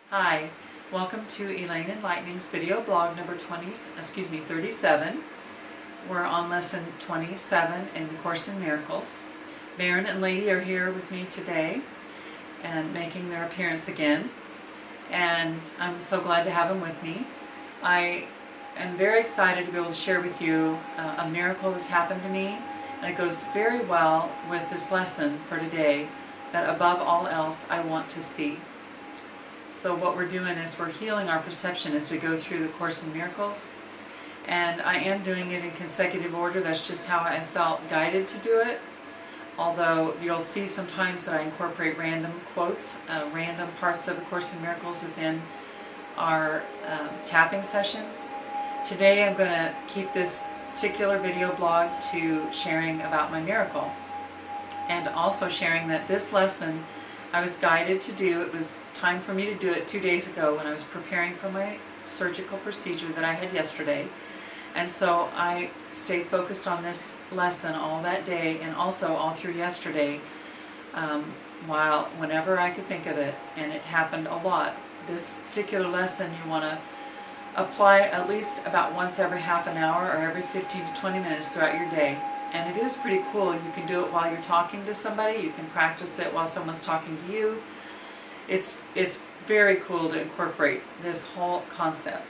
Hi, welcome to Elaine Enlightenings's video blog number 37. We're on lesson 27 in the Course in Miracles. Baron and Lady are here with me today and making their appearance again, and I'm so glad to have them with me. I am very excited to be able to share with you a miracle that's happened to me, and it goes very well with this lesson for today, that above all else I want to see. So what we're doing is we're healing our perception as we go through the Course in Miracles. And I am doing it in consecutive order. That's just how I felt guided to do it. Although you'll see sometimes that I incorporate random quotes, random parts of the Course in Miracles within our tapping sessions. Today I'm going to keep this particular video blog to sharing about my miracle. And also sharing that this lesson I was guided to do. It was time for me to do it 2 days ago when I was preparing for my surgical procedure that I had yesterday. And so I stayed focused on this lesson all that day and also all through yesterday, whenever I could think of it, and it happened a lot. This particular lesson you want to apply at least about once every half an hour or every 15 to 20 minutes throughout your day. And it is pretty cool. You can do it while you're talking to somebody. You can practice it while someone's talking to you. It's very cool to incorporate this whole concept.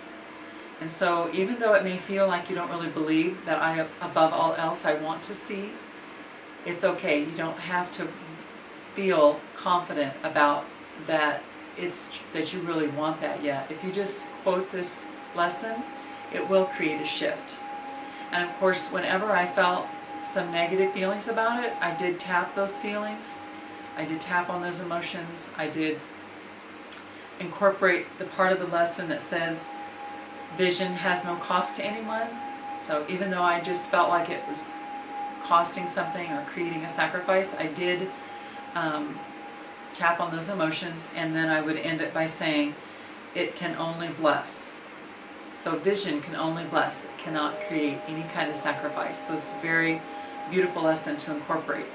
And so even though it may feel like you don't really believe that above all else, I want to see, it's okay. You don't have to feel confident about that that you really want that yet. If you just quote this lesson, it will create a shift. And of course, whenever I felt some negative feelings about it, I did tap those feelings. I did tap on those emotions. I did incorporate the part of the lesson that says vision has no cost to anyone. So even though I just felt like it was costing something or creating a sacrifice, I did tap on those emotions, and then I would end it by saying it can only bless. So vision can only bless. It cannot create any kind of sacrifice. So it's a very beautiful lesson to incorporate.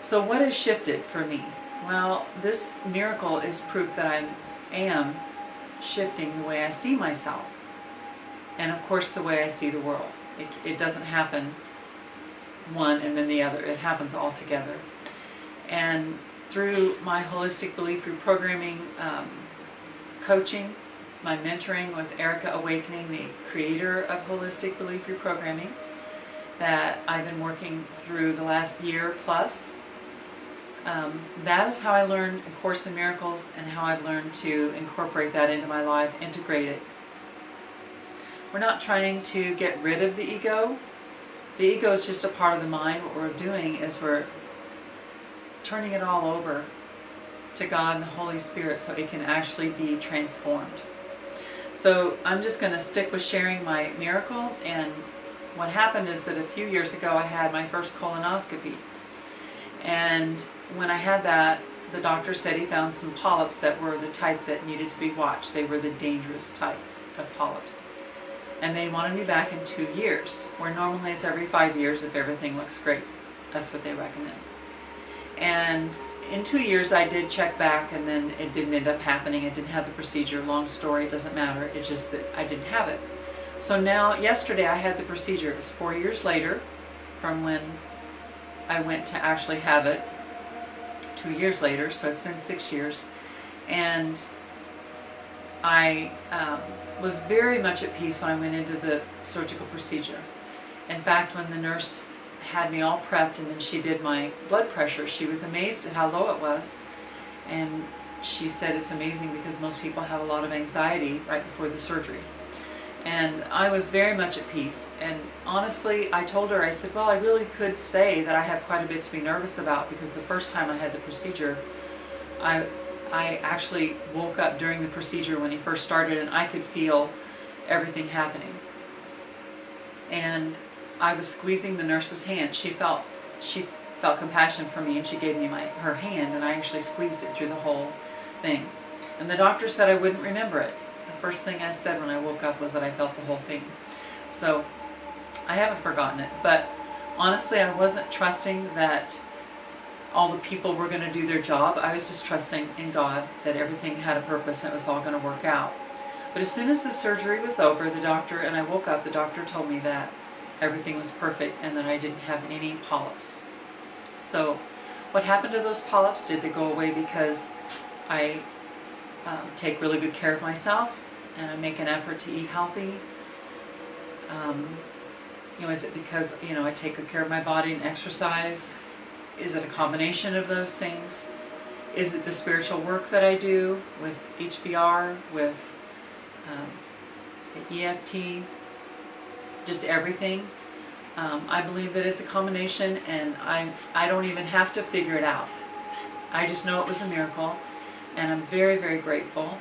So what has shifted for me? Well, this miracle is proof that I am shifting the way I see myself. And of course the way I see the world. It doesn't happen one and then the other. It happens all together. And through my holistic belief reprogramming coaching, my mentoring with Erica Awakening, the creator of holistic belief reprogramming, that I've been working through the last year plus. That is how I learned A Course in Miracles, and how I've learned to incorporate that into my life, integrate it. We're not trying to get rid of the ego. The ego is just a part of the mind. What we're doing is we're turning it all over to God and the Holy Spirit so it can actually be transformed. So I'm just going to stick with sharing my miracle. And what happened is that a few years ago I had my first colonoscopy. And when I had that, the doctor said he found some polyps that were the type that needed to be watched. They were the dangerous type of polyps. And they wanted me back in 2 years, where normally it's every 5 years if everything looks great. That's what they recommend. And in 2 years I did check back, and then it didn't end up happening. I didn't have the procedure. Long story, it doesn't matter. It's just that I didn't have it. So now, yesterday I had the procedure. It was 4 years later from when I went to actually have it, 2 years later, so it's been 6 years. And I was very much at peace when I went into the surgical procedure. In fact, when the nurse had me all prepped and then she did my blood pressure, she was amazed at how low it was. And she said it's amazing because most people have a lot of anxiety right before the surgery. And I was very much at peace. And honestly, I told her, I said, well, I really could say that I have quite a bit to be nervous about, because the first time I had the procedure, I actually woke up during the procedure when he first started, and I could feel everything happening. And I was squeezing the nurse's hand. She felt compassion for me, and she gave me her hand, and I actually squeezed it through the whole thing. And the doctor said I wouldn't remember it. The first thing I said when I woke up was that I felt the whole thing. So I haven't forgotten it, but honestly I wasn't trusting that all the people were going to do their job. I was just trusting in God that everything had a purpose and it was all going to work out. But as soon as the surgery was over, the doctor, and I woke up, the doctor told me that everything was perfect and that I didn't have any polyps. So what happened to those polyps? Did they go away because I take really good care of myself and I make an effort to eat healthy? Is it because, I take good care of my body and exercise? Is it a combination of those things? Is it the spiritual work that I do with HBR, with the EFT, just everything? I believe that it's a combination, and I don't even have to figure it out. I just know it was a miracle, and I'm very, very grateful.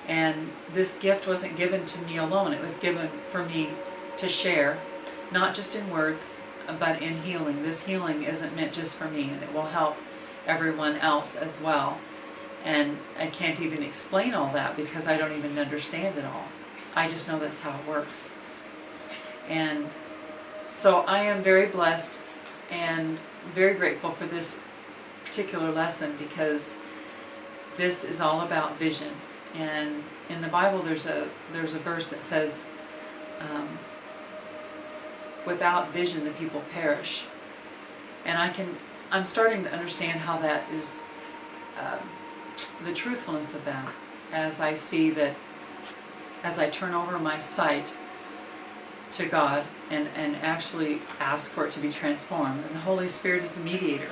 And this gift wasn't given to me alone. It was given for me to share, not just in words, but in healing. This healing isn't meant just for me, and it will help everyone else as well. And I can't even explain all that because I don't even understand it all. I just know that's how it works. And so I am very blessed and very grateful for this particular lesson, because this is all about vision. And in the Bible there's a verse that says, without vision the people perish. And I'm starting to understand how that is, the truthfulness of that, as I see that, as I turn over my sight to God and actually ask for it to be transformed. And the Holy Spirit is the mediator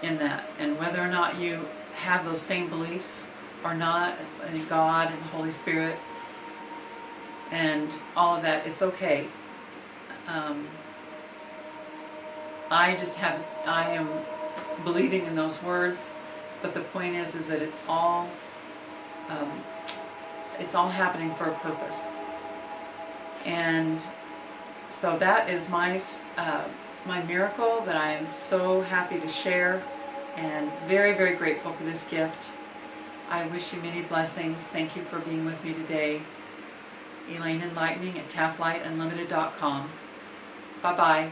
in that. And whether or not you have those same beliefs or not, in God and the Holy Spirit and all of that, it's okay. I am believing in those words, but the point is that it's all happening for a purpose. And so that is my miracle that I am so happy to share, and very, very grateful for this gift. I wish you many blessings. Thank you for being with me today. Elaine Enlightening at taplightunlimited.com. Bye-bye.